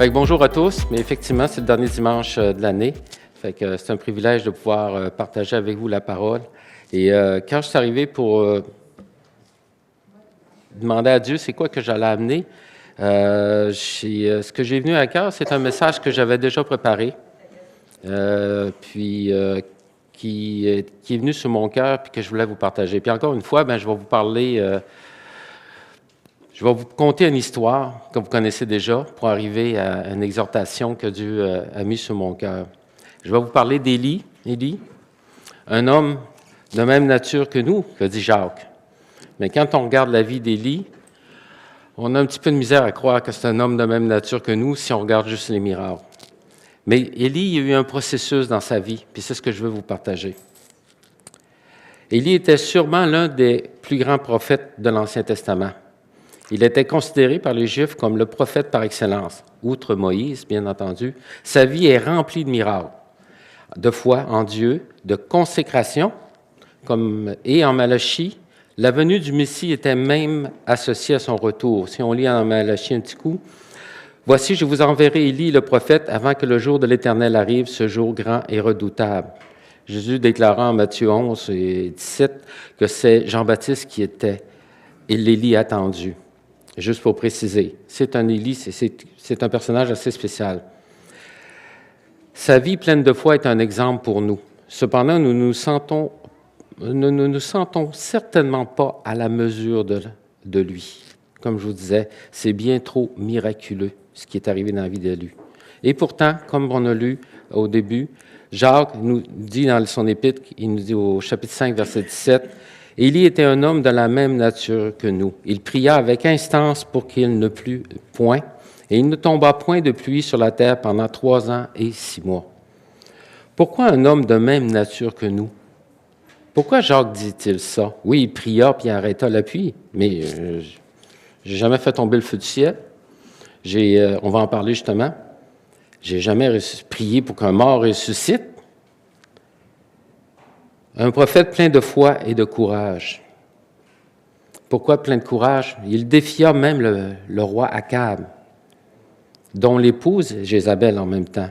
Bonjour à tous, mais effectivement, c'est le dernier dimanche de l'année. C'est un privilège de pouvoir partager avec vous la parole. Et quand je suis arrivé pour demander à Dieu c'est quoi que j'allais amener, ce que j'ai venu à cœur, c'est un message que j'avais déjà préparé, qui est venu sur mon cœur puis que je voulais vous partager. Puis encore une fois, je vais vous parler... Je vais vous conter une histoire que vous connaissez déjà pour arriver à une exhortation que Dieu a mise sur mon cœur. Je vais vous parler d'Élie, un homme de même nature que nous, que dit Jacques. Mais quand on regarde la vie d'Élie, on a un petit peu de misère à croire que c'est un homme de même nature que nous si on regarde juste les miracles. Mais Élie, il y a eu un processus dans sa vie, puis c'est ce que je veux vous partager. Élie était sûrement l'un des plus grands prophètes de l'Ancien Testament. Il était considéré par les Juifs comme le prophète par excellence. Outre Moïse, bien entendu, sa vie est remplie de miracles, de foi en Dieu, de consécration, et en Malachie, la venue du Messie était même associée à son retour. Si on lit en Malachie un petit coup, « Voici, je vous enverrai Élie le prophète avant que le jour de l'Éternel arrive, ce jour grand et redoutable. » Jésus déclara en Matthieu 11 et 17 que c'est Jean-Baptiste qui était l'Élie attendu. Juste pour préciser, c'est un Élie, c'est un personnage assez spécial. Sa vie pleine de foi est un exemple pour nous. Cependant, nous ne nous sentons certainement pas à la mesure de lui. Comme je vous disais, c'est bien trop miraculeux ce qui est arrivé dans la vie d'Élie. Et pourtant, comme on a lu au début, Jacques nous dit dans son épître, il nous dit au chapitre 5, verset 17, « Élie était un homme de la même nature que nous. Il pria avec instance pour qu'il ne plût point, et il ne tomba point de pluie sur la terre pendant 3 ans et 6 mois. » Pourquoi un homme de même nature que nous? Pourquoi Jacques dit-il ça? Oui, il pria puis il arrêta la pluie, mais j'ai jamais fait tomber le feu du ciel. On va en parler justement. J'ai jamais prié pour qu'un mort ressuscite. Un prophète plein de foi et de courage. Pourquoi plein de courage? Il défia même le roi Akab, dont l'épouse Jézabel en même temps.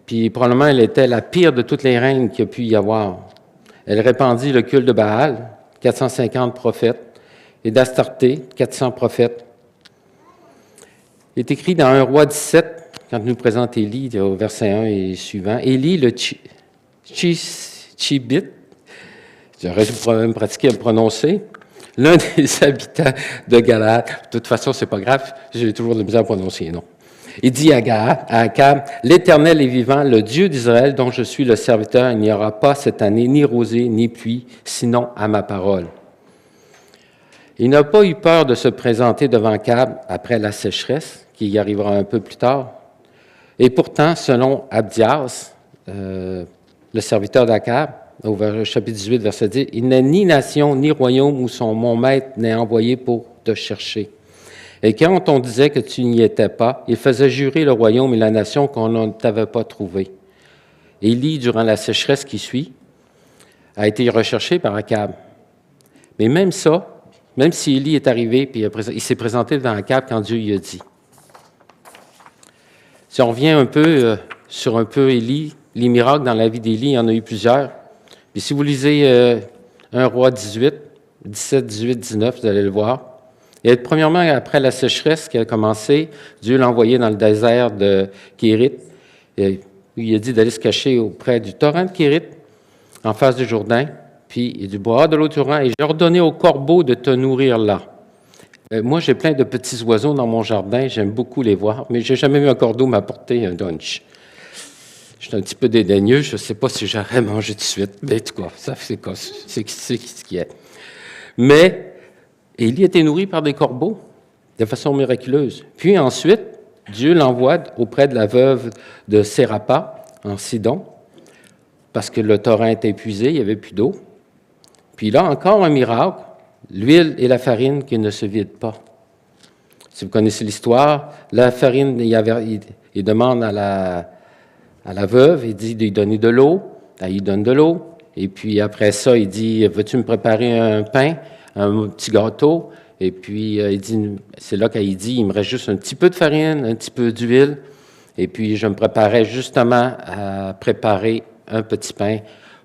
Puis probablement, elle était la pire de toutes les reines qu'il y a pu y avoir. Elle répandit le culte de Baal, 450 prophètes, et d'Astarté, 400 prophètes. Il est écrit dans 1 Roi 17, quand nous présente Élie, au verset 1 et suivant, « Élie, le Tishbite, j'aurais dû même pratiquer à le prononcer, l'un des habitants de Galaad. » De toute façon, c'est pas grave, j'ai toujours de la misère à prononcer, non. Il dit à Akab, « L'Éternel est vivant, le Dieu d'Israël, dont je suis le serviteur, il n'y aura pas cette année ni rosée ni pluie, sinon à ma parole. » Il n'a pas eu peur de se présenter devant Akab après la sécheresse, qui y arrivera un peu plus tard. Et pourtant, selon Abdias, le serviteur d'Akab, au chapitre 18, verset 10, « Il n'est ni nation ni royaume où mon maître n'est envoyé pour te chercher. » Et quand on disait que tu n'y étais pas, il faisait jurer le royaume et la nation qu'on ne t'avait pas trouvé. Élie, durant la sécheresse qui suit, a été recherché par Akab. Mais même ça, même si Élie est arrivé, puis il s'est présenté devant Akab quand Dieu lui a dit. Si on revient un peu sur Élie, les miracles dans la vie d'Élie, il y en a eu plusieurs. Puis si vous lisez 1 Roi 18, 17, 18, 19, vous allez le voir. Et premièrement, après la sécheresse qui a commencé, Dieu l'a envoyé dans le désert de Kérit. Et il a dit d'aller se cacher auprès du torrent de Kérit, en face du Jourdain. Puis il dit, boire de l'eau du torrent, et j'ai ordonné aux corbeaux de te nourrir là. Moi, j'ai plein de petits oiseaux dans mon jardin, j'aime beaucoup les voir, mais j'ai jamais vu un corbeau m'apporter un lunch. Je suis un petit peu dédaigneux, je ne sais pas si j'aurais mangé tout de suite, mais en tout cas, ça c'est ce qui est. Mais Élie était nourri par des corbeaux de façon miraculeuse. Puis ensuite, Dieu l'envoie auprès de la veuve de Sérapa, en Sidon, parce que le torrent était épuisé, il n'y avait plus d'eau. Puis là, encore un miracle, l'huile et la farine qui ne se vident pas. Si vous connaissez l'histoire, la farine, il demande à la veuve, il dit de lui donner de l'eau, elle lui donne de l'eau, et puis après ça, il dit, veux-tu me préparer un pain, un petit gâteau? Et puis, c'est là qu'il dit, il me reste juste un petit peu de farine, un petit peu d'huile. Et puis, je me préparais justement à préparer un petit pain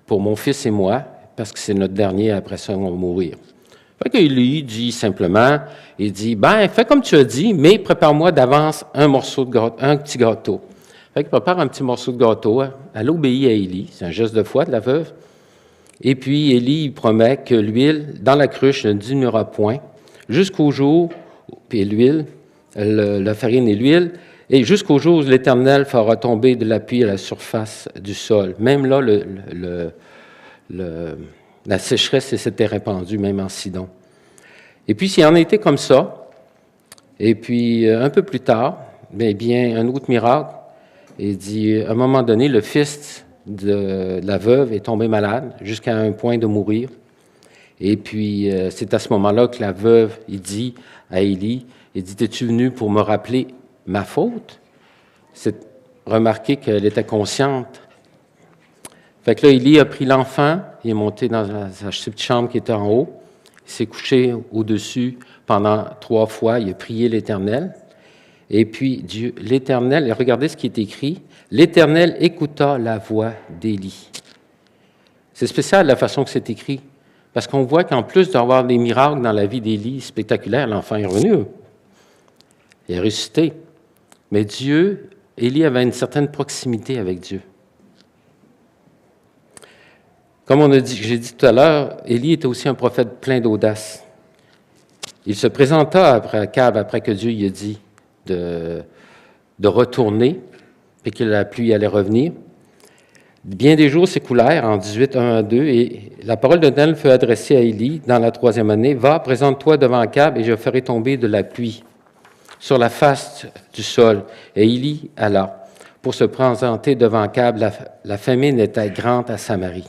pour mon fils et moi, parce que c'est notre dernier, après ça, on va mourir. Fait qu'Élie dit simplement, il dit, ben, fais comme tu as dit, mais prépare-moi d'avance un petit gâteau. Fait qu'il prépare un petit morceau de gâteau. Elle obéit à Élie. C'est un geste de foi de la veuve. Et puis, Élie il promet que l'huile dans la cruche ne diminuera point jusqu'au jour, puis l'huile, la farine et l'huile, et jusqu'au jour où l'Éternel fera tomber de la pluie à la surface du sol. Même là, la sécheresse s'était répandue, même en Sidon. Et puis, s'il en était comme ça, et puis un peu plus tard, bien, un autre miracle, il dit, à un moment donné, le fils de la veuve est tombé malade jusqu'à un point de mourir. Et puis, c'est à ce moment-là que la veuve, il dit à Élie, il dit, es-tu venu pour me rappeler ma faute? C'est remarqué qu'elle était consciente. Fait que là, Élie a pris l'enfant, il est monté dans sa petite chambre qui était en haut, il s'est couché au-dessus pendant 3 fois, il a prié l'Éternel. Et puis, Dieu, l'Éternel, et regardez ce qui est écrit, l'Éternel écouta la voix d'Élie. C'est spécial la façon que c'est écrit, parce qu'on voit qu'en plus d'avoir des miracles dans la vie d'Élie spectaculaires, l'enfant est revenu, il est ressuscité. Mais Dieu, Élie avait une certaine proximité avec Dieu. Comme j'ai dit tout à l'heure, Élie était aussi un prophète plein d'audace. Il se présenta après Akab, après que Dieu lui a dit de retourner, et que la pluie allait revenir. Bien des jours s'écoulèrent en 18, 1 à 2, et la parole de l'Éternel fut adressée à Élie dans la 3e année. « Va, présente-toi devant Akab, et je ferai tomber de la pluie sur la face du sol. » Et Élie alla pour se présenter devant Akab. La famine était grande à Samarie.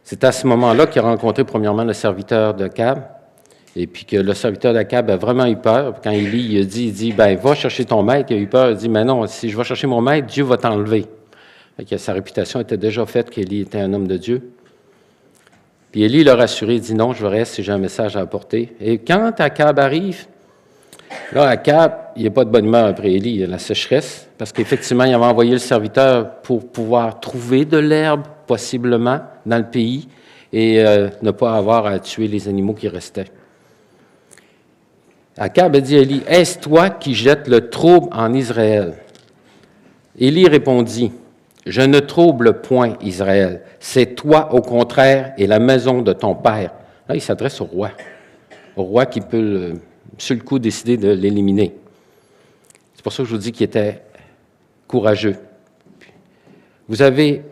C'est à ce moment-là qu'il a rencontré premièrement le serviteur d'Akab, et puis que le serviteur d'Akab a vraiment eu peur. Quand Élie il dit, ben, va chercher ton maître, il a eu peur, il dit, mais non, si je vais chercher mon maître, Dieu va t'enlever. Sa réputation était déjà faite qu'Élie était un homme de Dieu. Puis Élie l'a rassuré, il dit, non, je reste si j'ai un message à apporter. Et quand Akab arrive, là, Akab, il n'y a pas de bonne humeur après Élie, il y a la sécheresse, parce qu'effectivement, il avait envoyé le serviteur pour pouvoir trouver de l'herbe, possiblement, dans le pays, et ne pas avoir à tuer les animaux qui restaient. Akab a dit à Élie, « Est-ce toi qui jettes le trouble en Israël? » Élie répondit, « Je ne trouble point Israël. C'est toi, au contraire, et la maison de ton père. » Là, il s'adresse au roi qui peut, sur le coup, décider de l'éliminer. C'est pour ça que je vous dis qu'il était courageux.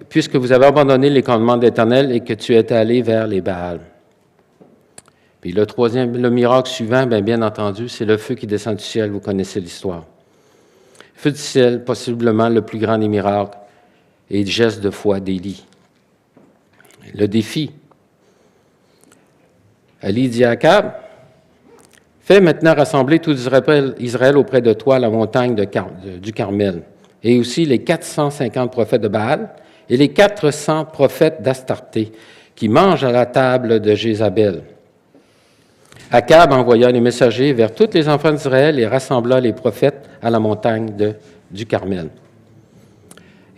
Puisque vous avez abandonné les commandements de l'Éternel et que tu es allé vers les Baals. Puis le miracle suivant, bien entendu, c'est le feu qui descend du ciel. Vous connaissez l'histoire. Le feu du ciel, possiblement le plus grand des miracles, et le geste de foi d'Élie. Le défi. Élie dit à Akab, « Fais maintenant rassembler tout Israël auprès de toi à la montagne du Carmel, et aussi les 450 prophètes de Baal et les 400 prophètes d'Astarté qui mangent à la table de Jézabel. » Akab envoya les messagers vers tous les enfants d'Israël et rassembla les prophètes à la montagne du Carmel.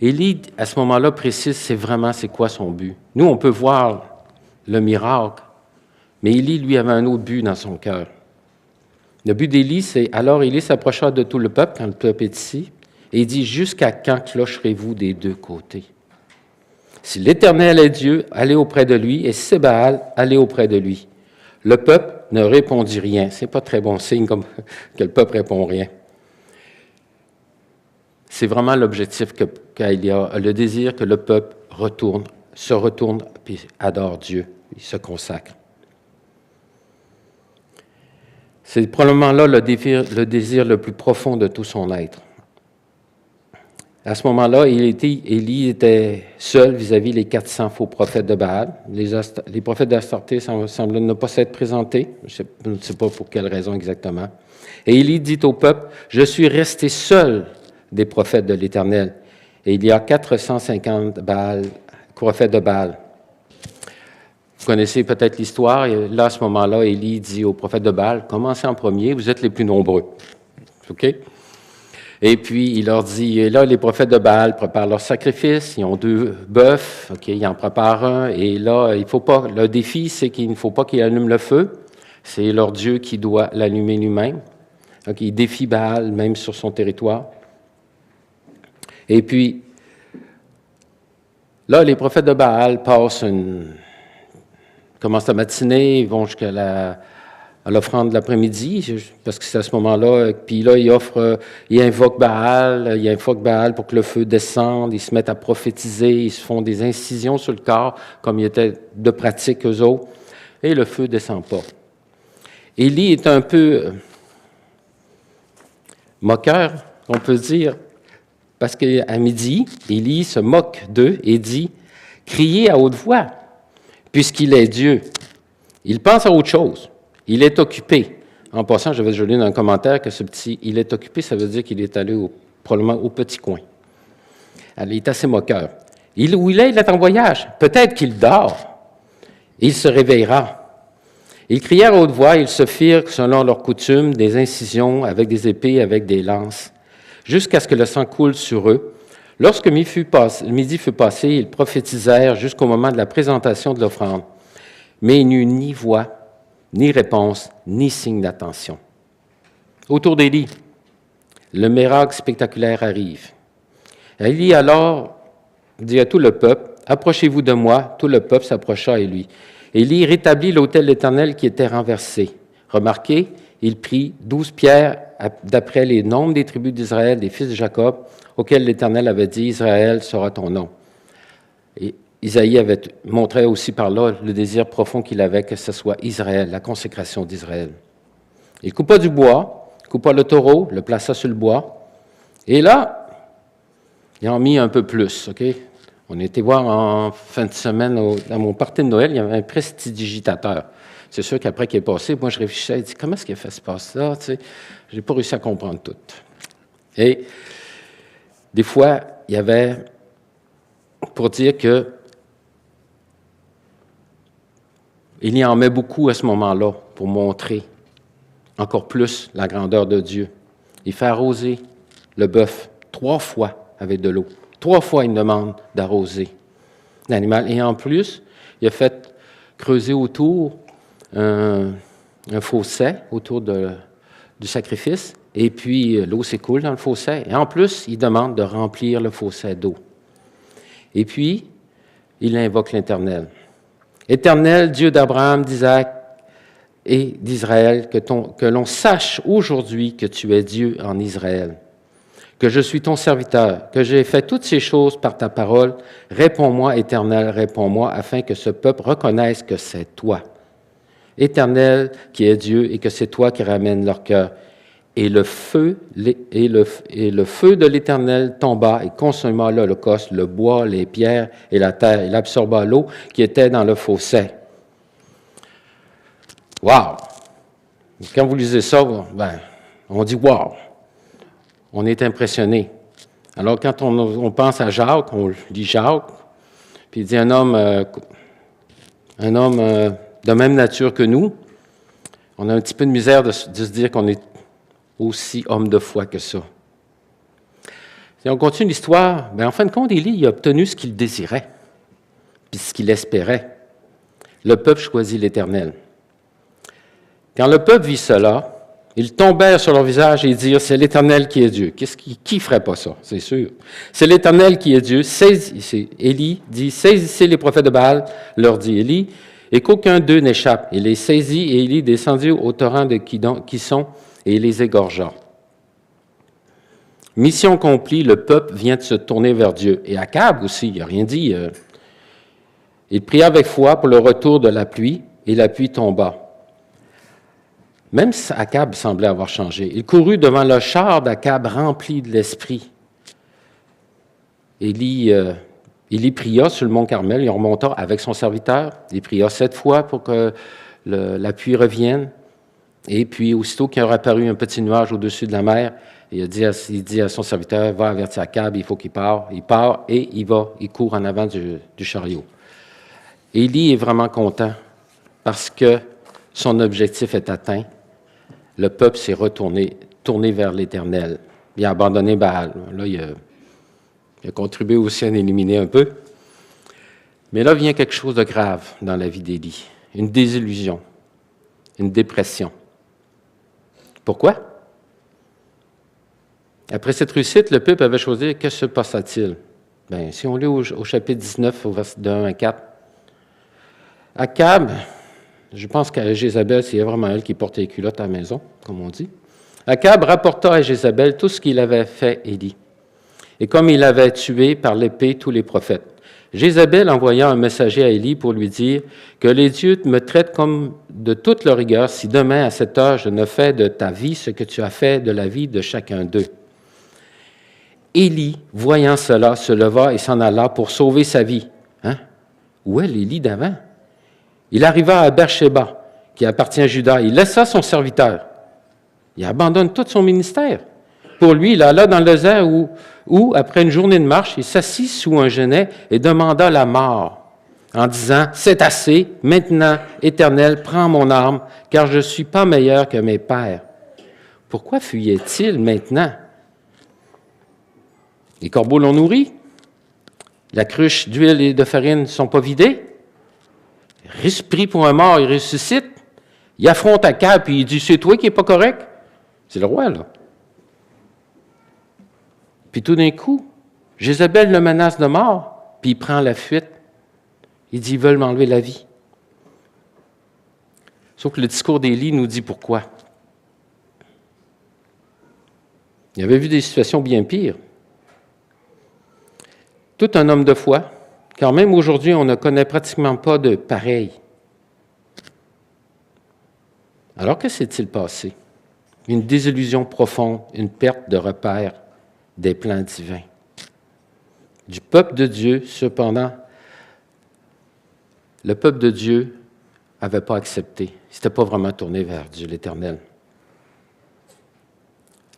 Élie, à ce moment-là, précise c'est quoi son but. Nous, on peut voir le miracle, mais Élie, lui, avait un autre but dans son cœur. Le but d'Élie, c'est « Alors Élie s'approcha de tout le peuple, quand le peuple est ici, et il dit « Jusqu'à quand clocherez-vous des deux côtés? Si l'Éternel est Dieu, allez auprès de lui, et si c'est Baal, allez auprès de lui. » Le peuple ne répondit rien. Ce n'est pas très bon signe comme que le peuple ne répond rien. C'est vraiment l'objectif qu'il y a, le désir que le peuple se retourne puis adore Dieu, il se consacre. C'est probablement là le désir le plus profond de tout son être. À ce moment-là, Élie était seul vis-à-vis les 400 faux prophètes de Baal. Les prophètes d'Astarté semblent ne pas s'être présentés. Je ne sais pas pour quelle raison exactement. Et Élie dit au peuple, « Je suis resté seul des prophètes de l'Éternel. Et il y a 450 prophètes de Baal. » Vous connaissez peut-être l'histoire. Et là, à ce moment-là, Élie dit au prophète de Baal, commencez en premier, vous êtes les plus nombreux. OK? Et puis, il leur dit, et là, les prophètes de Baal préparent leur sacrifice, ils ont 2 bœufs, OK, ils en préparent un, et là, il faut pas, le défi, c'est qu'il ne faut pas qu'ils allument le feu, c'est leur Dieu qui doit l'allumer lui-même. Donc, il défie Baal, même sur son territoire. Et puis, là, les prophètes de Baal commencent la matinée, ils vont jusqu'à l'offrande de l'après-midi, parce que c'est à ce moment-là, puis là, ils invoquent Baal pour que le feu descende, ils se mettent à prophétiser, ils se font des incisions sur le corps, comme il était de pratique eux autres, et le feu ne descend pas. Élie est un peu moqueur, on peut dire, parce qu'à midi, Élie se moque d'eux et dit « Criez à haute voix, puisqu'il est Dieu. » Il pense à autre chose. Il est occupé. En passant, je lu dans un commentaire que ce petit « il est occupé », ça veut dire qu'il est allé probablement au petit coin. Alors, il est assez moqueur. Où il est en voyage. Peut-être qu'il dort. Il se réveillera. Ils crièrent à haute voix, ils se firent, selon leur coutume, des incisions avec des épées, avec des lances, jusqu'à ce que le sang coule sur eux. Lorsque midi fut passé, ils prophétisèrent jusqu'au moment de la présentation de l'offrande. Mais il n'y eut ni voix, ni réponse, ni signe d'attention. Autour d'Élie, le miracle spectaculaire arrive. Élie alors dit à tout le peuple, « Approchez-vous de moi. » Tout le peuple s'approcha à lui. Élie rétablit l'autel de l'Éternel qui était renversé. Remarquez, il prit 12 pierres d'après les nombres des tribus d'Israël, des fils de Jacob, auxquels l'Éternel avait dit, « Israël sera ton nom. » Et Isaïe avait montré aussi par là le désir profond qu'il avait que ce soit Israël, la consécration d'Israël. Il coupa du bois, coupa le taureau, le plaça sur le bois, et là, il en mit un peu plus, OK? On était voir en fin de semaine, dans mon party de Noël, il y avait un prestidigitateur. C'est sûr qu'après qu'il est passé, moi je réfléchissais, je dis, comment est-ce qu'il a fait ce passe-là? Tu sais, je n'ai pas réussi à comprendre tout. Et des fois, il y avait, pour dire que il y en met beaucoup à ce moment-là pour montrer encore plus la grandeur de Dieu. Il fait arroser le bœuf 3 fois avec de l'eau. 3 fois, il demande d'arroser l'animal. Et en plus, il a fait creuser autour un fossé autour du sacrifice. Et puis, l'eau s'écoule dans le fossé. Et en plus, il demande de remplir le fossé d'eau. Et puis, il invoque l'Éternel. Éternel, Dieu d'Abraham, d'Isaac et d'Israël, que l'on sache aujourd'hui que tu es Dieu en Israël, que je suis ton serviteur, que j'ai fait toutes ces choses par ta parole. Réponds-moi, Éternel, réponds-moi, afin que ce peuple reconnaisse que c'est toi, Éternel, qui est Dieu, et que c'est toi qui ramènes leur cœur. Et le feu de l'Éternel tomba et consuma l'holocauste, le bois, les pierres et la terre. Il absorba l'eau qui était dans le fossé. Wow! Quand vous lisez ça, on dit wow! On est impressionné. Alors, quand on pense à Jacques, on lit Jacques, puis il dit un homme de même nature que nous, on a un petit peu de misère de se dire qu'on est aussi homme de foi que ça. Si on continue l'histoire, en fin de compte, Élie il a obtenu ce qu'il désirait, puis ce qu'il espérait. Le peuple choisit l'Éternel. Quand le peuple vit cela, ils tombèrent sur leur visage et dirent, c'est l'Éternel qui est Dieu. Qui ferait pas ça, c'est sûr? C'est l'Éternel qui est Dieu. Élie dit, saisissez les prophètes de Baal, leur dit Élie, et qu'aucun d'eux n'échappe. Il les saisit et Élie descendit au torrent de Kison et il les égorgea. Mission accomplie, le peuple vient de se tourner vers Dieu. Et Akab aussi, il n'a rien dit. Il pria avec foi pour le retour de la pluie, et la pluie tomba. Même si Akab semblait avoir changé, il courut devant le char d'Akab rempli de l'esprit. Élie pria sur le mont Carmel, il remonta avec son serviteur, il pria 7 fois pour que la pluie revienne. Et puis, aussitôt qu'il aura apparu un petit nuage au-dessus de la mer, il dit à son serviteur, va avertir Akab, il faut qu'il parte. Il part et il court en avant du chariot. Élie est vraiment content parce que son objectif est atteint. Le peuple s'est tourné vers l'Éternel. Il a abandonné Baal. Là, il a contribué aussi à en éliminer un peu. Mais là vient quelque chose de grave dans la vie d'Élie. Une désillusion, une dépression. Pourquoi? Après cette réussite, le peuple avait choisi, que se passa-t-il? Bien, si on lit au chapitre 19, au verset 1 à 4, Akab, je pense qu'à Jézabel, c'est vraiment elle qui portait les culottes à la maison, comme on dit. Akab rapporta à Jézabel tout ce qu'il avait fait Élie, et comme il avait tué par l'épée tous les prophètes. Jézabel envoya un messager à Élie pour lui dire que les dieux me traitent comme de toute leur rigueur si demain, à cette heure, je ne fais de ta vie ce que tu as fait de la vie de chacun d'eux. Élie, voyant cela, se leva et s'en alla pour sauver sa vie. Hein? Où est l'Élie d'avant? Il arriva à Beersheba, qui appartient à Juda. Il laissa son serviteur. Il abandonne tout son ministère. Pour lui, il alla dans le désert où, après une journée de marche, il s'assit sous un genêt et demanda la mort, en disant, « C'est assez, maintenant, Éternel, prends mon arme, car je ne suis pas meilleur que mes pères. » Pourquoi fuyait-il maintenant? Les corbeaux l'ont nourri. La cruche d'huile et de farine ne sont pas vidées. Pris pour un mort, il ressuscite. Il affronte Akab, puis il dit, « C'est toi qui n'es pas correct. » C'est le roi, là. Puis tout d'un coup, Jézabel le menace de mort, puis il prend la fuite. Il dit, « Ils veulent m'enlever la vie. » Sauf que le discours d'Élie nous dit pourquoi. Il avait vu des situations bien pires. Tout un homme de foi, car même aujourd'hui, on ne connaît pratiquement pas de pareil. Alors, que s'est-il passé? Une désillusion profonde, une perte de repère des plans divins. Du peuple de Dieu, cependant, le peuple de Dieu n'avait pas accepté. Il ne s'était pas vraiment tourné vers Dieu l'Éternel.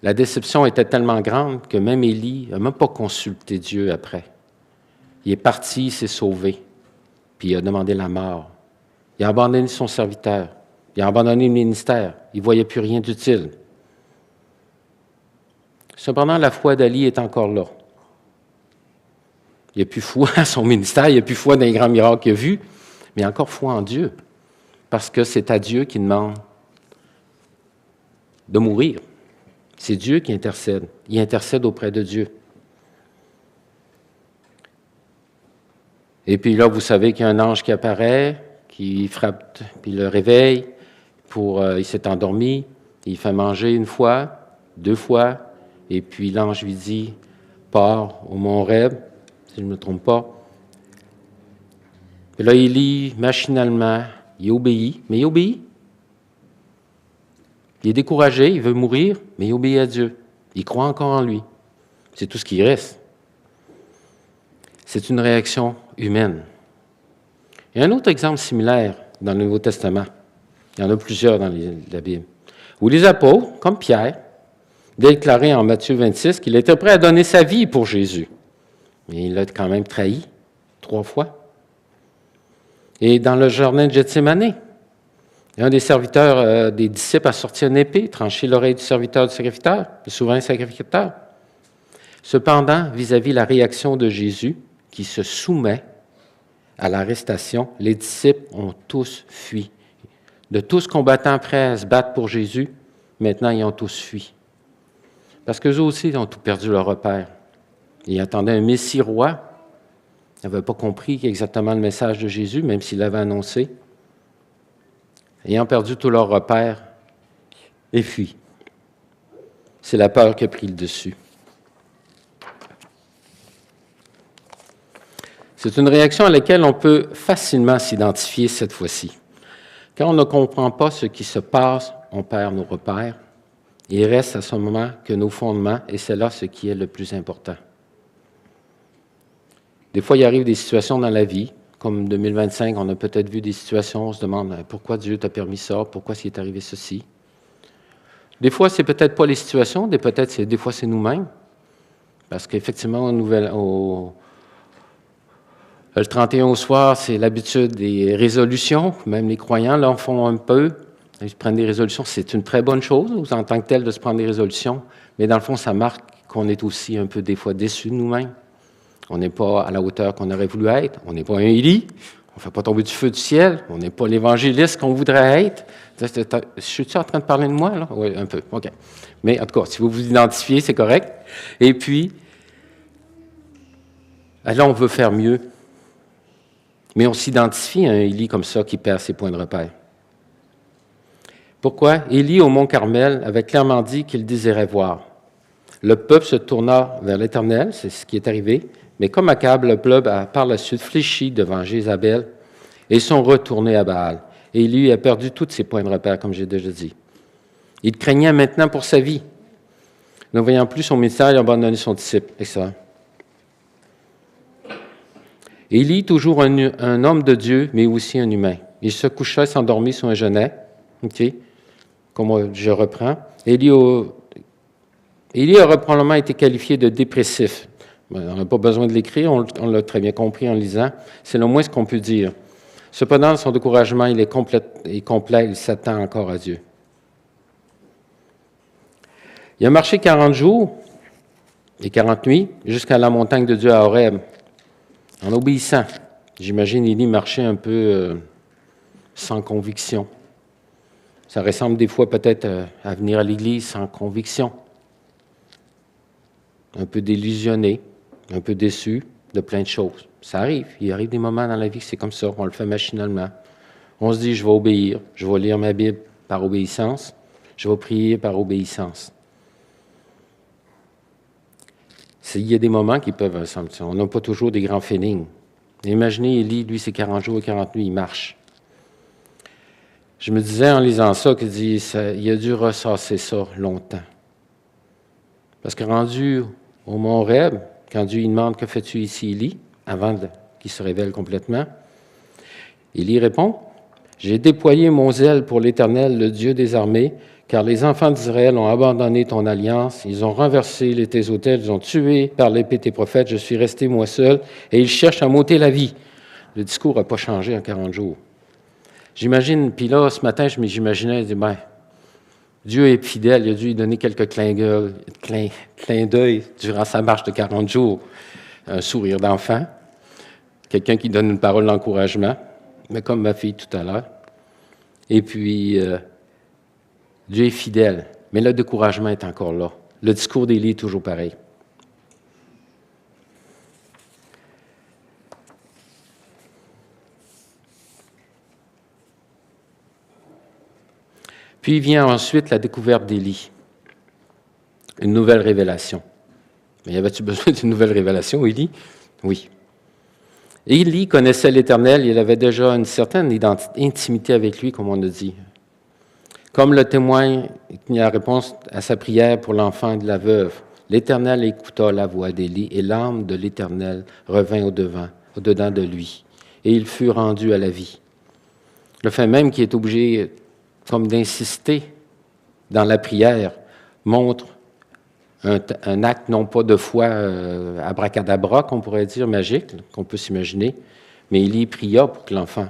La déception était tellement grande que même Élie n'a même pas consulté Dieu après. Il est parti, il s'est sauvé, puis il a demandé la mort. Il a abandonné son serviteur, il a abandonné le ministère, il ne voyait plus rien d'utile. Cependant, la foi d'Élie est encore là. Il n'a plus foi à son ministère, il n'a plus foi dans les grands miracles qu'il a vus, mais il a encore foi en Dieu, parce que c'est à Dieu qui demande de mourir. C'est Dieu qui intercède. Il intercède auprès de Dieu. Et puis là, vous savez qu'il y a un ange qui apparaît, qui frappe, puis le réveille. Il s'est endormi, il fait manger une fois, 2 fois, et puis l'ange lui dit, « Pars au mont Horeb, si je ne me trompe pas. » Puis là, Élie, machinalement, il obéit, mais il obéit. Il est découragé, il veut mourir, mais il obéit à Dieu. Il croit encore en lui. C'est tout ce qui reste. C'est une réaction humaine. Il y a un autre exemple similaire dans le Nouveau Testament. Il y en a plusieurs dans la Bible. Où les apôtres, comme Pierre, déclaré en Matthieu 26 qu'il était prêt à donner sa vie pour Jésus. Mais il l'a quand même trahi 3 fois. Et dans le jardin de Gethsémani, un des serviteurs, des disciples, a sorti une épée, tranché l'oreille du serviteur du sacrificateur, le souverain sacrificateur. Cependant, vis-à-vis la réaction de Jésus, qui se soumet à l'arrestation, les disciples ont tous fui. De tous combattants prêts à se battre pour Jésus, maintenant ils ont tous fui. Parce qu'eux aussi ils ont tout perdu leur repère. Ils attendaient un Messie roi. Ils n'avaient pas compris exactement le message de Jésus, même s'il l'avait annoncé. Ayant perdu tout leur repère, et fuient. C'est la peur qui a pris le dessus. C'est une réaction à laquelle on peut facilement s'identifier cette fois-ci. Quand on ne comprend pas ce qui se passe, on perd nos repères. Il reste à ce moment que nos fondements, et c'est là ce qui est le plus important. Des fois, il arrive des situations dans la vie, comme 2025, on a peut-être vu des situations, on se demande pourquoi Dieu t'a permis ça, pourquoi s'il est arrivé ceci. Des fois, c'est peut-être pas les situations, des fois c'est nous-mêmes. Parce qu'effectivement, Le 31 au soir, c'est l'habitude des résolutions. Même les croyants là, en font un peu. Ils prennent des résolutions. C'est une très bonne chose, en tant que tel, de se prendre des résolutions. Mais dans le fond, ça marque qu'on est aussi un peu, des fois, déçus de nous-mêmes. On n'est pas à la hauteur qu'on aurait voulu être. On n'est pas un Élie. On ne fait pas tomber du feu du ciel. On n'est pas l'évangéliste qu'on voudrait être. Je suis-tu en train de parler de moi, là? Oui, un peu. OK. Mais en tout cas, si vous vous identifiez, c'est correct. Et puis, là, on veut faire mieux. Mais on s'identifie à un Élie comme ça qui perd ses points de repère. Pourquoi? Élie, au mont Carmel, avait clairement dit qu'il désirait voir. Le peuple se tourna vers l'Éternel, c'est ce qui est arrivé, mais comme Akab, le peuple a par la suite fléchi devant Jézabel et sont retournés à Baal. Et Élie a perdu tous ses points de repère, comme j'ai déjà dit. Il craignait maintenant pour sa vie. Ne voyant plus son ministère, il a abandonné son disciple. Et ça. Élie, toujours un homme de Dieu, mais aussi un humain. Il se coucha et s'endormit sur un genêt. OK? Comme je reprends. Élie aurait probablement été qualifié de dépressif. On n'a pas besoin de l'écrire, on l'a très bien compris en lisant. C'est le moins ce qu'on peut dire. Cependant, son découragement, il est complet, il s'attend encore à Dieu. Il a marché 40 jours et 40 nuits jusqu'à la montagne de Dieu à Horeb, en obéissant. J'imagine Élie marchait un peu sans conviction. Ça ressemble des fois peut-être à venir à l'Église sans conviction. Un peu délusionné, un peu déçu de plein de choses. Ça arrive. Il arrive des moments dans la vie que c'est comme ça. On le fait machinalement. On se dit, je vais obéir. Je vais lire ma Bible par obéissance. Je vais prier par obéissance. Il y a des moments qui peuvent sembler. On n'a pas toujours des grands feelings. Imaginez, Élie, lui, c'est 40 jours et 40 nuits, il marche. Je me disais en lisant ça qu'il a dû ressasser ça longtemps. Parce que rendu au mont Horeb, quand Dieu lui demande « Que fais-tu ici, Élie ?» avant qu'il se révèle complètement, Élie répond « J'ai déployé mon zèle pour l'Éternel, le Dieu des armées, car les enfants d'Israël ont abandonné ton alliance, ils ont renversé tes autels, ils ont tué par l'épée tes prophètes, je suis resté moi seul, et ils cherchent à m'ôter la vie. » Le discours n'a pas changé en 40 jours. J'imagine, puis là, ce matin, j'imaginais, je dis, ben, Dieu est fidèle, il a dû lui donner quelques clins d'œil durant sa marche de 40 jours. Un sourire d'enfant, quelqu'un qui donne une parole d'encouragement, mais comme ma fille tout à l'heure. Et puis, Dieu est fidèle, mais le découragement est encore là. Le discours d'Élie est toujours pareil. Puis vient ensuite la découverte d'Élie, une nouvelle révélation. Mais y avait-tu besoin d'une nouvelle révélation, Élie? Oui. Élie connaissait l'Éternel, il avait déjà une certaine intimité avec lui, comme on a dit. Comme le témoigne la réponse à sa prière pour l'enfant de la veuve. L'Éternel écouta la voix d'Élie et l'âme de l'Éternel revint au-dedans de lui. Et il fut rendu à la vie. Le fait même qu'il est obligé comme d'insister dans la prière, montre un acte non pas de foi abracadabra, qu'on pourrait dire, magique, qu'on peut s'imaginer, mais Élie pria pour que l'enfant,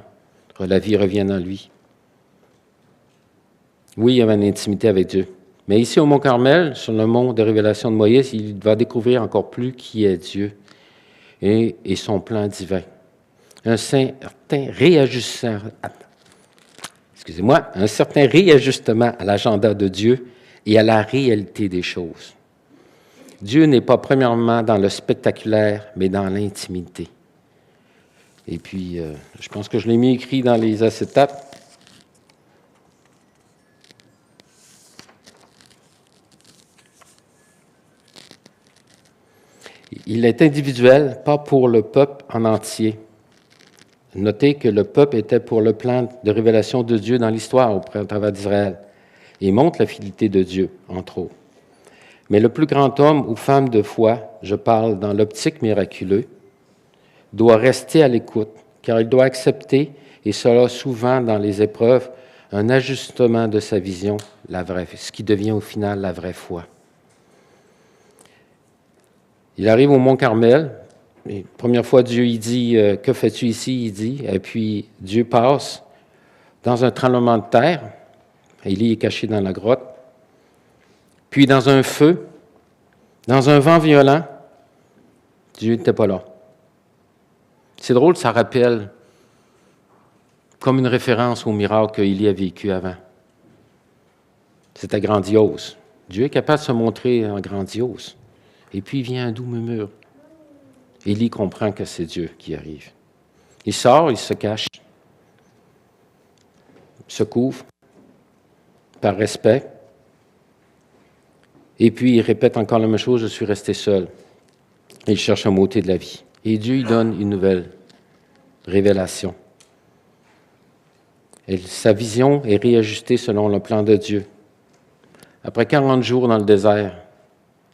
la vie revienne en lui. Oui, il y avait une intimité avec Dieu. Mais ici, au Mont Carmel, sur le mont de révélation de Moïse, il va découvrir encore plus qui est Dieu et son plan divin. Un certain réajustement à l'agenda de Dieu et à la réalité des choses. Dieu n'est pas premièrement dans le spectaculaire, mais dans l'intimité. Et puis, je pense que je l'ai mis écrit dans les acétates. Il est individuel, pas pour le peuple en entier. Notez que le peuple était pour le plan de révélation de Dieu dans l'histoire au travers d'Israël. Il montre la fidélité de Dieu, entre autres. Mais le plus grand homme ou femme de foi, je parle dans l'optique miraculeuse, doit rester à l'écoute, car il doit accepter, et cela souvent dans les épreuves, un ajustement de sa vision, ce qui devient au final la vraie foi. Il arrive au Mont Carmel, Et première fois, Dieu, il dit, « Que fais-tu ici? » Il dit, et puis Dieu passe dans un tremblement de terre. Élie est caché dans la grotte. Puis dans un feu, dans un vent violent, Dieu n'était pas là. C'est drôle, ça rappelle comme une référence au miracle qu'Élie a vécu avant. C'était grandiose. Dieu est capable de se montrer en grandiose. Et puis vient un doux murmure. Élie comprend que c'est Dieu qui arrive. Il sort, il se cache, se couvre, par respect. Et puis il répète encore la même chose, je suis resté seul. Et il cherche un moté de la vie. Et Dieu lui donne une nouvelle révélation. Et sa vision est réajustée selon le plan de Dieu. Après 40 jours dans le désert,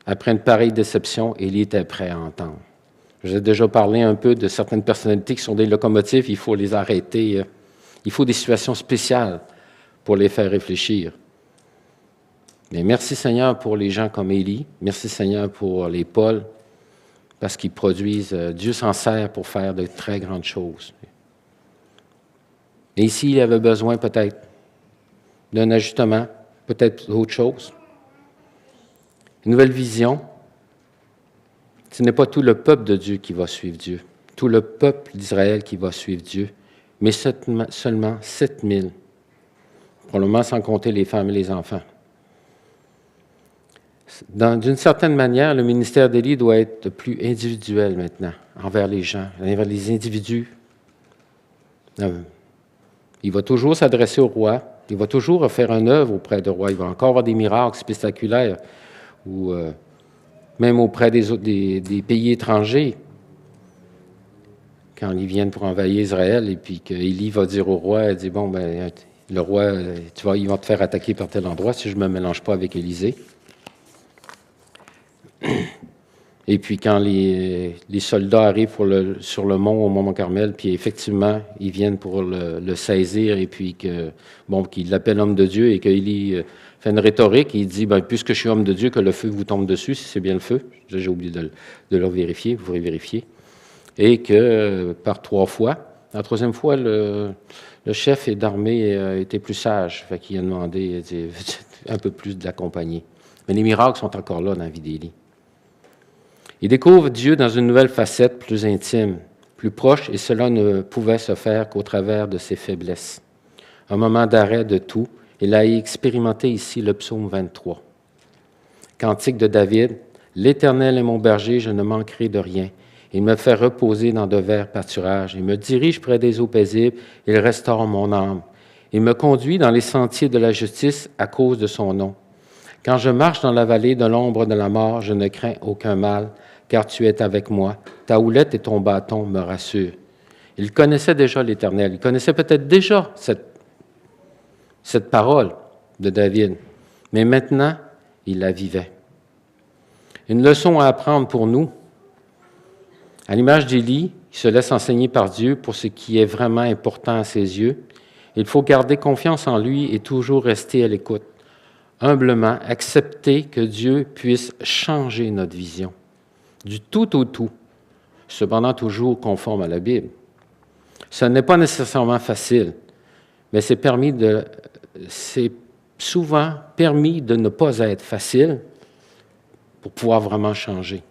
après une pareille déception, Élie était prêt à entendre. J'ai déjà parlé un peu de certaines personnalités qui sont des locomotives, il faut les arrêter. Il faut des situations spéciales pour les faire réfléchir. Mais merci Seigneur pour les gens comme Élie. Merci Seigneur pour les Paul, parce qu'ils produisent, Dieu s'en sert pour faire de très grandes choses. Et ici, il avait besoin peut-être d'un ajustement, peut-être d'autre chose. Une nouvelle vision. Ce n'est pas tout le peuple de Dieu qui va suivre Dieu, tout le peuple d'Israël qui va suivre Dieu, mais seulement 7000, probablement sans compter les femmes et les enfants. D'une certaine manière, le ministère d'Élie doit être plus individuel maintenant, envers les gens, envers les individus. Il va toujours s'adresser au roi, il va toujours faire une œuvre auprès du roi, il va encore avoir des miracles spectaculaires, ou même auprès des pays étrangers, quand ils viennent pour envahir Israël, et puis qu'Élie va dire au roi, il dit, bon, ben, le roi, ils vont te faire attaquer par tel endroit si je ne me mélange pas avec Élisée. Et puis quand les soldats arrivent sur le mont, au mont Carmel, puis effectivement, ils viennent pour le saisir, et puis qu'il l'appelle homme de Dieu, et qu'Élie fait une rhétorique, il dit, ben, puisque je suis homme de Dieu, que le feu vous tombe dessus, si c'est bien le feu. J'ai oublié de le vérifier, vous pourrez vérifier. Et que par 3 fois, la 3e fois, le chef d'armée était plus sage, fait qu'il a demandé un peu plus de l'accompagner. Mais les miracles sont encore là dans la vie d'Élie. Il découvre Dieu dans une nouvelle facette plus intime, plus proche, et cela ne pouvait se faire qu'au travers de ses faiblesses. Un moment d'arrêt de tout, il a expérimenté ici le psaume 23. Cantique de David, « L'Éternel est mon berger, je ne manquerai de rien. Il me fait reposer dans de verts pâturages. Il me dirige près des eaux paisibles, il restaure mon âme. Il me conduit dans les sentiers de la justice à cause de son nom. Quand je marche dans la vallée de l'ombre de la mort, je ne crains aucun mal, car tu es avec moi. Ta houlette et ton bâton me rassurent. » Il connaissait déjà l'Éternel. Il connaissait peut-être déjà cette parole de David. Mais maintenant, il la vivait. Une leçon à apprendre pour nous. À l'image d'Élie, qui se laisse enseigner par Dieu pour ce qui est vraiment important à ses yeux, il faut garder confiance en lui et toujours rester à l'écoute. Humblement, accepter que Dieu puisse changer notre vision, du tout au tout, cependant toujours conforme à la Bible. Ce n'est pas nécessairement facile, mais c'est souvent permis de ne pas être facile pour pouvoir vraiment changer.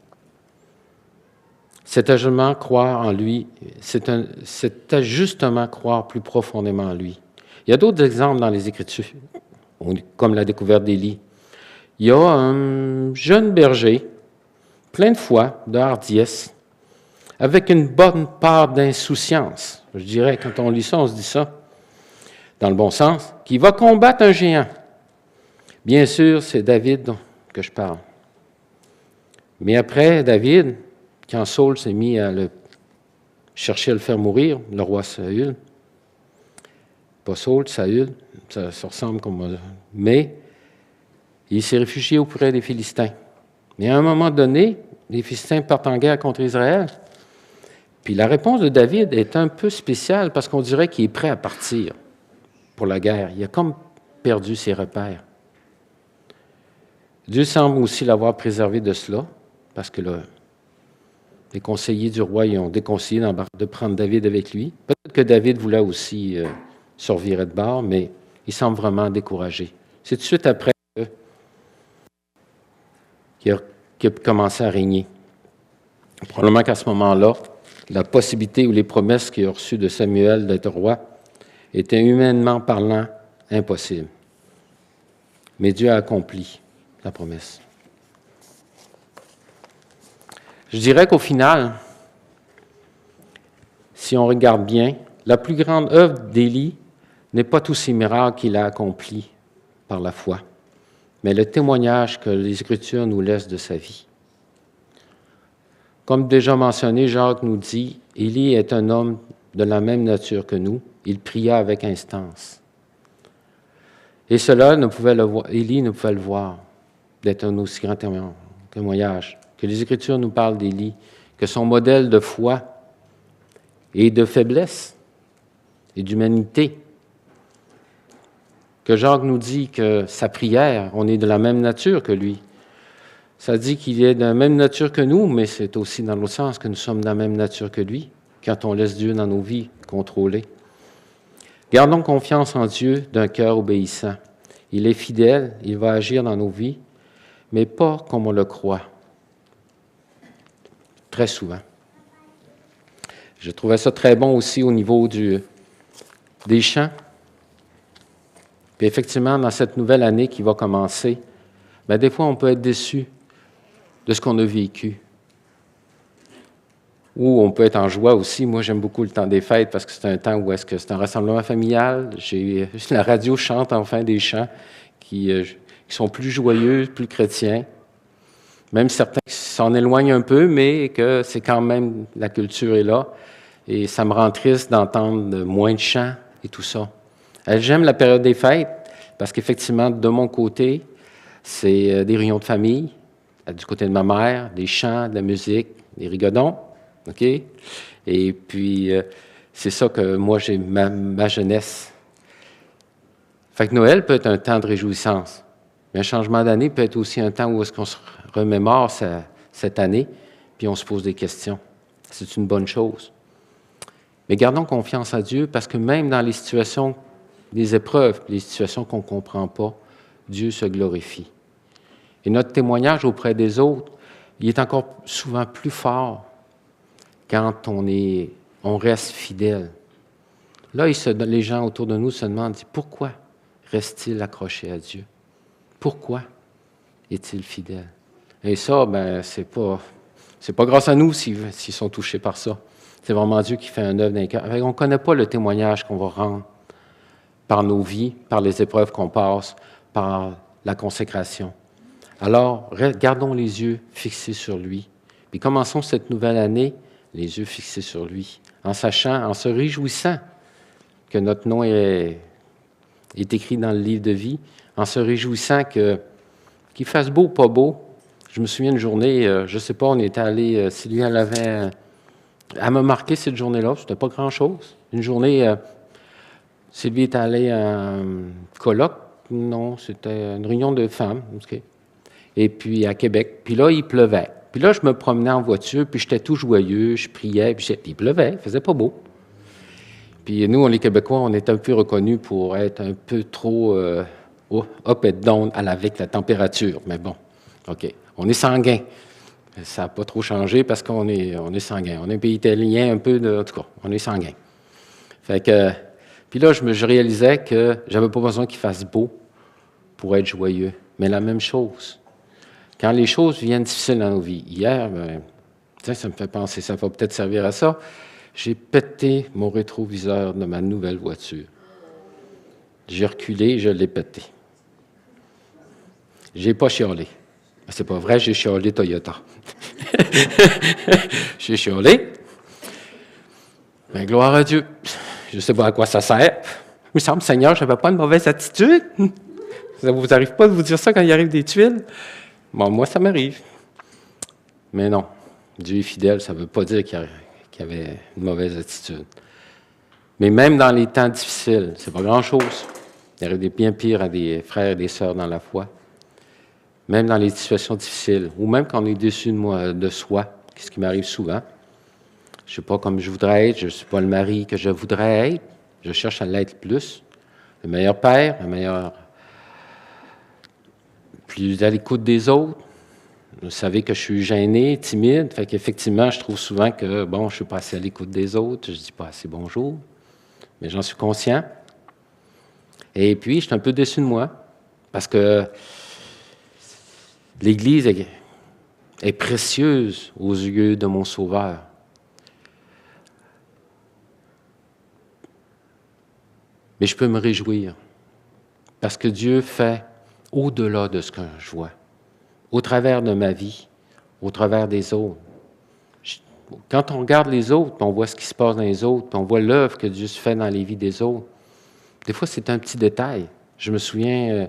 Cet ajustement croire en lui, c'est ajustement croire plus profondément en lui. Il y a d'autres exemples dans les Écritures, comme la découverte d'Élie. Il y a un jeune berger, plein de foi, de hardiesse, avec une bonne part d'insouciance. Je dirais, quand on lit ça, on se dit ça, dans le bon sens, qui va combattre un géant. Bien sûr, c'est David que je parle. Mais après David, quand Saul s'est mis à chercher à le faire mourir, le roi Saül, pas Saul, Saül, ça ressemble comme... Mais il s'est réfugié auprès des Philistins. Mais à un moment donné, les Philistins partent en guerre contre Israël. Puis la réponse de David est un peu spéciale parce qu'on dirait qu'il est prêt à partir pour la guerre. Il a comme perdu ses repères. Dieu semble aussi l'avoir préservé de cela, parce que Les conseillers du roi ils ont déconseillé de prendre David avec lui. Peut-être que David voulait aussi se revirer de bord, mais il semble vraiment découragé. C'est tout de suite après qu'il a commencé à régner. Probablement qu'à ce moment-là, la possibilité ou les promesses qu'il a reçues de Samuel d'être roi étaient humainement parlant impossibles. Mais Dieu a accompli la promesse. Je dirais qu'au final, si on regarde bien, la plus grande œuvre d'Élie n'est pas tous ces miracles qu'il a accomplis par la foi, mais le témoignage que les Écritures nous laissent de sa vie. Comme déjà mentionné, Jacques nous dit, Élie est un homme de la même nature que nous, il pria avec instance. Et cela, Élie ne pouvait le voir, d'être un aussi grand témoignage, que les Écritures nous parlent d'Élie, que son modèle de foi et de faiblesse et d'humanité, que Jacques nous dit que sa prière, on est de la même nature que lui. Ça dit qu'il est de la même nature que nous, mais c'est aussi dans l'autre sens que nous sommes de la même nature que lui, quand on laisse Dieu dans nos vies contrôler. Gardons confiance en Dieu d'un cœur obéissant. Il est fidèle, il va agir dans nos vies, mais pas comme on le croit. Très souvent. Je trouvais ça très bon aussi au niveau des chants. Puis effectivement, dans cette nouvelle année qui va commencer, bien, des fois, on peut être déçu de ce qu'on a vécu. Ou on peut être en joie aussi. Moi, j'aime beaucoup le temps des fêtes parce que c'est un temps où est-ce que c'est un rassemblement familial. La radio chante enfin des chants qui sont plus joyeux, plus chrétiens. Même certains qui s'en éloignent un peu, mais que c'est quand même, la culture est là. Et ça me rend triste d'entendre moins de chants et tout ça. J'aime la période des fêtes parce qu'effectivement, de mon côté, c'est des réunions de famille. Du côté de ma mère, des chants, de la musique, des rigodons. OK? Et puis, c'est ça que moi, j'ai ma jeunesse. Fait que Noël peut être un temps de réjouissance. Mais un changement d'année peut être aussi un temps où est-ce qu'on se remémore cette année, puis on se pose des questions. C'est une bonne chose. Mais gardons confiance à Dieu, parce que même dans les situations, les épreuves, les situations qu'on ne comprend pas, Dieu se glorifie. Et notre témoignage auprès des autres, il est encore souvent plus fort quand on reste fidèle. Là, les gens autour de nous se demandent, pourquoi reste-t-il accroché à Dieu? Pourquoi est-il fidèle? Et ça, ben, c'est pas grâce à nous s'ils sont touchés par ça. C'est vraiment Dieu qui fait un œuvre dans les cœurs. On ne connaît pas le témoignage qu'on va rendre par nos vies, par les épreuves qu'on passe, par la consécration. Alors, gardons les yeux fixés sur lui. Puis commençons cette nouvelle année, les yeux fixés sur lui, en sachant, en se réjouissant que notre nom est écrit dans le livre de vie, en se réjouissant qu'il fasse beau ou pas beau. Je me souviens d'une journée, je ne sais pas, on était allé, Sylvie, elle m'a marqué cette journée-là, c'était pas grand-chose. Une journée, Sylvie est allée à un colloque, non, c'était une réunion de femmes, okay. Et puis à Québec. Puis là, il pleuvait. Puis là, je me promenais en voiture, puis j'étais tout joyeux, je priais, puis il pleuvait, il faisait pas beau. Puis nous, les Québécois, on est un peu reconnus pour être un peu trop up and down avec la température. Mais bon, OK. On est sanguin. Ça n'a pas trop changé parce qu'on est sanguin. On est un pays italien un peu, en tout cas, on est sanguin. Fait que, puis là, je réalisais que j'avais pas besoin qu'il fasse beau pour être joyeux. Mais la même chose. Quand les choses viennent difficiles dans nos vies, hier, ben, ça me fait penser, ça va peut-être servir à ça, j'ai pété mon rétroviseur de ma nouvelle voiture. J'ai reculé, je l'ai pété. J'ai pas chialé. C'est pas vrai, j'ai chialé Toyota. J'ai chialé. Ben, gloire à Dieu. Je ne sais pas à quoi ça sert. Il me semble, Seigneur, je n'avais pas une mauvaise attitude. Ça ne vous arrive pas de vous dire ça quand il arrive des tuiles? Bon, moi, ça m'arrive. Mais non, Dieu est fidèle, ça ne veut pas dire qu'il y avait une mauvaise attitude. Mais même dans les temps difficiles, c'est pas grand-chose. Il arrive des bien pires à des frères et des sœurs dans la foi. Même dans les situations difficiles, ou même quand on est déçu de soi, ce qui m'arrive souvent. Je ne suis pas comme je voudrais être, je ne suis pas le mari que je voudrais être. Je cherche à l'être plus. Le meilleur père, le meilleur... plus à l'écoute des autres. Vous savez que je suis gêné, timide, fait qu'effectivement, je trouve souvent que, bon, je ne suis pas assez à l'écoute des autres, je ne dis pas assez bonjour, mais j'en suis conscient. Et puis, je suis un peu déçu de moi, parce que l'Église est précieuse aux yeux de mon Sauveur. Mais je peux me réjouir, parce que Dieu fait au-delà de ce que je vois, au travers de ma vie, au travers des autres. Quand on regarde les autres, on voit ce qui se passe dans les autres, on voit l'œuvre que Dieu se fait dans les vies des autres, des fois, c'est un petit détail. Je me souviens,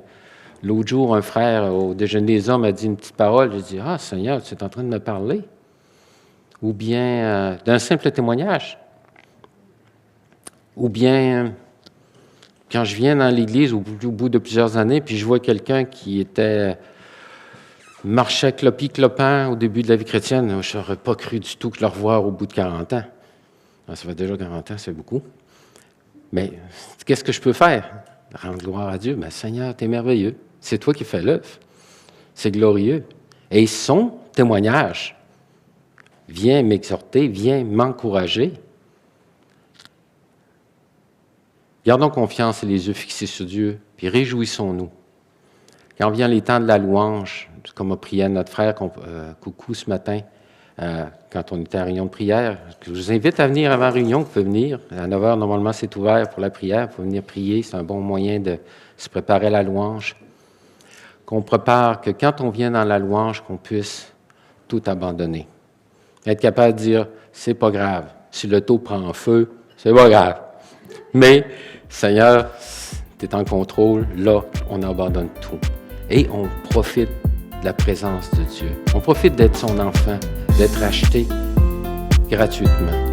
l'autre jour, un frère au déjeuner des hommes a dit une petite parole. J'ai dit, « Ah, Seigneur, tu es en train de me parler. » Ou bien d'un simple témoignage. Ou bien, quand je viens dans l'Église au bout de plusieurs années, puis je vois quelqu'un qui marchait clopi-clopant au début de la vie chrétienne, je n'aurais pas cru du tout que je le revoie au bout de 40 ans. Ça fait déjà 40 ans, c'est beaucoup. Mais qu'est-ce que je peux faire? Rendre gloire à Dieu. Mais Seigneur, tu es merveilleux. C'est toi qui fais l'œuvre. C'est glorieux. Et son témoignage vient m'exhorter, vient m'encourager. Gardons confiance et les yeux fixés sur Dieu, puis réjouissons-nous. Quand vient les temps de la louange, comme a prié notre frère Coucou ce matin, quand on était à réunion de prière, je vous invite à venir avant la réunion, vous pouvez venir. À 9 h, normalement, c'est ouvert pour la prière. Vous pouvez venir prier, c'est un bon moyen de se préparer à la louange. Qu'on prépare, que quand on vient dans la louange, qu'on puisse tout abandonner. Être capable de dire, c'est pas grave. Si le taux prend en feu, c'est pas grave. Mais, Seigneur, tu es en contrôle. Là, on abandonne tout. Et on profite de la présence de Dieu. On profite d'être son enfant, d'être acheté gratuitement.